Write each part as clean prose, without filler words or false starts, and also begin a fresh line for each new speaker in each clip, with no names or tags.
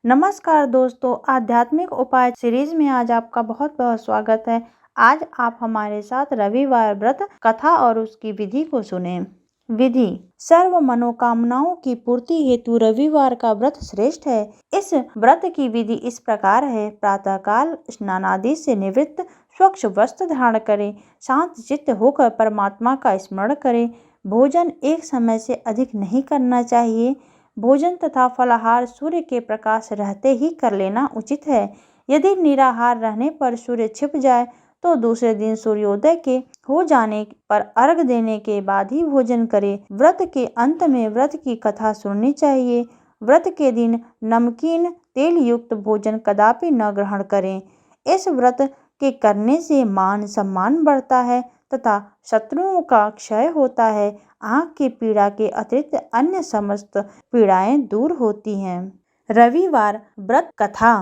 नमस्कार दोस्तों, आध्यात्मिक उपाय सीरीज में आज आपका बहुत बहुत स्वागत है। आज आप हमारे साथ रविवार व्रत कथा और उसकी विधि को सुने। विधि: सर्व मनोकामनाओं की पूर्ति हेतु रविवार का व्रत श्रेष्ठ है। इस व्रत की विधि इस प्रकार है। प्रातःकाल स्नानादि से निवृत्त स्वच्छ वस्त्र धारण करें। शांत चित्त होकर परमात्मा का स्मरण करें। भोजन एक समय से अधिक नहीं करना चाहिए। भोजन तथा फलाहार सूर्य के प्रकाश रहते ही कर लेना उचित है। यदि निराहार रहने पर सूर्य छिप जाए तो दूसरे दिन सूर्योदय के हो जाने पर अर्घ देने के बाद ही भोजन करें। व्रत के अंत में व्रत की कथा सुननी चाहिए। व्रत के दिन नमकीन तेल युक्त भोजन कदापि न ग्रहण करें। इस व्रत के करने से मान सम्मान बढ़ता है तथा शत्रुओं का क्षय होता है। आँख की पीड़ा के अतिरिक्त अन्य समस्त पीड़ाएं दूर होती हैं। रविवार व्रत कथा: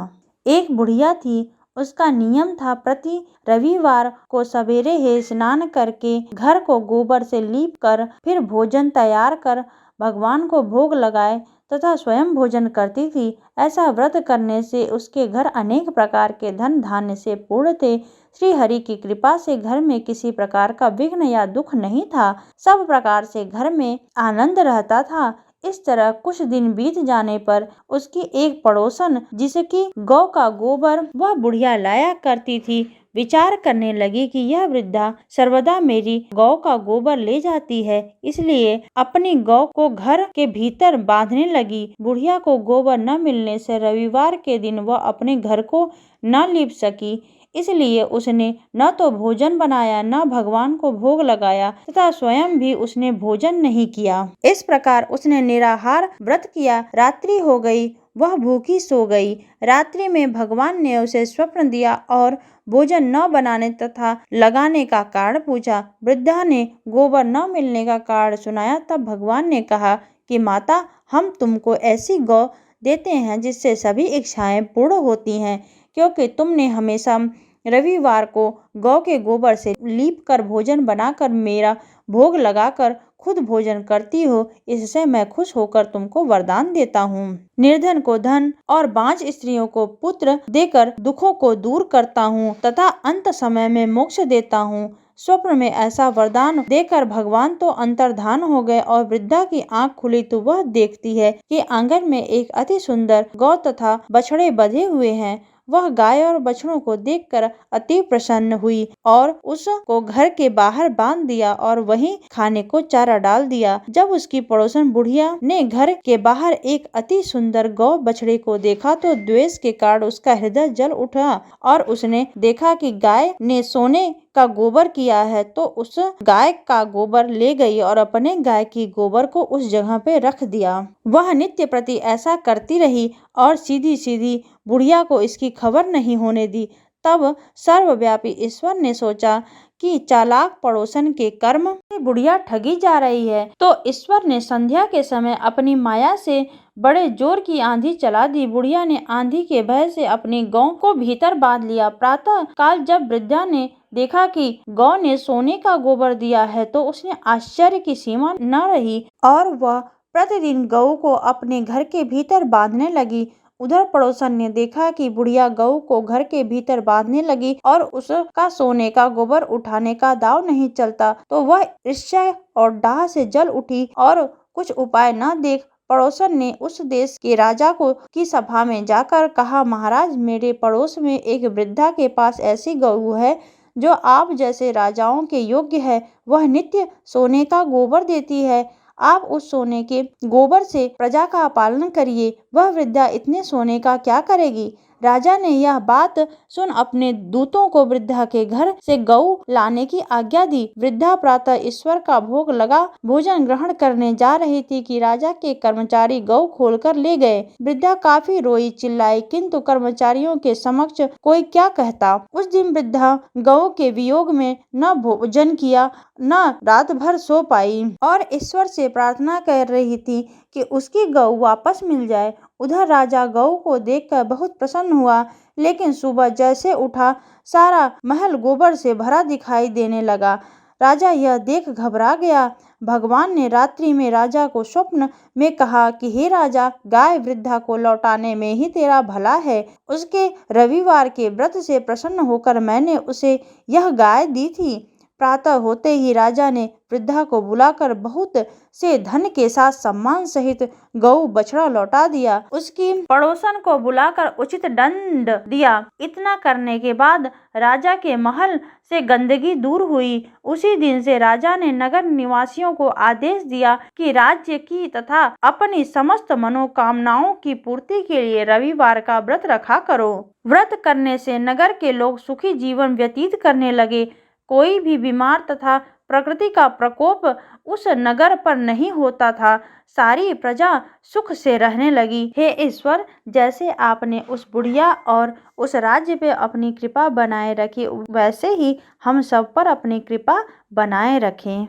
एक बुढ़िया थी। उसका नियम था प्रति रविवार को सवेरे ही स्नान करके घर को गोबर से लीप कर फिर भोजन तैयार कर भगवान को भोग लगाए तथा स्वयं भोजन करती थी। ऐसा व्रत करने से उसके घर अनेक प्रकार के धन धान्य से पूर्ण थे। श्री हरि की कृपा से घर में किसी प्रकार का विघ्न या दुख नहीं था। सब प्रकार से घर में आनंद रहता था। इस तरह कुछ दिन बीत जाने पर उसकी एक पड़ोसन, जिसकी गौ का गोबर वह बुढ़िया लाया करती थी, विचार करने लगी कि यह वृद्धा सर्वदा मेरी गौ का गोबर ले जाती है, इसलिए अपनी गौ को घर के भीतर बांधने लगी। बुढ़िया को गोबर न मिलने से रविवार के दिन वह अपने घर को न लीप सकी, इसलिए उसने न तो भोजन बनाया न भगवान को भोग लगाया तथा स्वयं भी उसने भोजन नहीं किया। इस प्रकार उसने निराहार व्रत किया। रात्रि हो गई, वह भूखी सो गई। रात्रि में भगवान ने उसे स्वप्न दिया और भोजन न बनाने तथा लगाने का कारण पूछा। वृद्धा ने गोबर न मिलने का कारण सुनाया। तब भगवान ने कहा कि माता, हम तुमको ऐसी गौ देते हैं जिससे सभी इच्छाएं पूर्ण होती हैं, क्योंकि तुमने हमेशा रविवार को गौ के गोबर से लीप कर भोजन बनाकर मेरा भोग लगाकर खुद भोजन करती हो। इससे मैं खुश होकर तुमको वरदान देता हूँ। निर्धन को धन और बांझ स्त्रियों को पुत्र देकर दुखों को दूर करता हूँ तथा अंत समय में मोक्ष देता हूँ। स्वप्न में ऐसा वरदान देकर भगवान तो अंतर्धान हो गए और वृद्धा की आंख खुली तो वह देखती है कि आंगन में एक अति सुंदर गौ तथा बछड़े बंधे हुए हैं। वह गाय और बछड़ों को देखकर अति प्रसन्न हुई और उसको घर के बाहर बांध दिया और वहीं खाने को चारा डाल दिया। जब उसकी पड़ोसन बुढ़िया ने घर के बाहर एक अति सुंदर गौ बछड़े को देखा तो द्वेष के कारण उसका हृदय जल उठा और उसने देखा कि गाय ने सोने का गोबर किया है, तो उस गाय का गोबर ले गई और अपने गाय की गोबर को उस जगह पे रख दिया। वह नित्य प्रति ऐसा करती रही और सीधी सीधी बुढ़िया को इसकी खबर नहीं होने दी। तब सर्वव्यापी ईश्वर ने सोचा कि चालाक पड़ोसन के कर्म से बुढ़िया ठगी जा रही है, तो ईश्वर ने संध्या के समय अपनी माया से बड़े जोर की आंधी चला दी। बुढ़िया ने आंधी के भय से अपनी गौ को भीतर बांध लिया। प्रातः काल जब वृद्धा ने देखा कि गौ ने सोने का गोबर दिया है तो उसने आश्चर्य की सीमा न रही और वह प्रतिदिन गौ को अपने घर के भीतर बांधने लगी। उधर पड़ोसन ने देखा कि बुढ़िया गऊ को घर के भीतर बांधने लगी और उसका सोने का गोबर उठाने का दाव नहीं चलता, तो वह ईर्ष्या और डाह से जल उठी और कुछ उपाय न देख पड़ोसन ने उस देश के राजा को की सभा में जाकर कहा, महाराज, मेरे पड़ोस में एक वृद्धा के पास ऐसी गऊ है जो आप जैसे राजाओं के योग्य है। वह नित्य सोने का गोबर देती है। आप उस सोने के गोबर से प्रजा का पालन करिए। वह वृद्धा इतने सोने का क्या करेगी? राजा ने यह बात सुन अपने दूतों को वृद्धा के घर से गऊ लाने की आज्ञा दी। वृद्धा प्रातः ईश्वर का भोग लगा भोजन ग्रहण करने जा रही थी कि राजा के कर्मचारी गऊ खोलकर ले गए। वृद्धा काफी रोई चिल्लाई, किंतु कर्मचारियों के समक्ष कोई क्या कहता। उस दिन वृद्धा गऊ के वियोग में न भोजन किया न रात भर सो पाई और ईश्वर से प्रार्थना कर रही थी कि उसकी गऊ वापस मिल जाए। उधर राजा गऊ को देखकर बहुत प्रसन्न हुआ, लेकिन सुबह जैसे उठा सारा महल गोबर से भरा दिखाई देने लगा। राजा यह देख घबरा गया। भगवान ने रात्रि में राजा को स्वप्न में कहा कि हे राजा, गाय वृद्धा को लौटाने में ही तेरा भला है। उसके रविवार के व्रत से प्रसन्न होकर मैंने उसे यह गाय दी थी। प्रातः होते ही राजा ने वृद्धा को बुलाकर बहुत से धन के साथ सम्मान सहित गऊ बछड़ा लौटा दिया। उसकी पड़ोसन को बुलाकर उचित दंड दिया। इतना करने के बाद राजा के महल से गंदगी दूर हुई। उसी दिन से राजा ने नगर निवासियों को आदेश दिया कि राज्य की तथा अपनी समस्त मनोकामनाओं की पूर्ति के लिए रविवार का व्रत रखा करो। व्रत करने से नगर के लोग सुखी जीवन व्यतीत करने लगे। कोई भी बीमार तथा प्रकृति का प्रकोप उस नगर पर नहीं होता था। सारी प्रजा सुख से रहने लगी। हे ईश्वर, जैसे आपने उस बुढ़िया और उस राज्य पे अपनी कृपा बनाए रखी, वैसे ही हम सब पर अपनी कृपा बनाए रखें।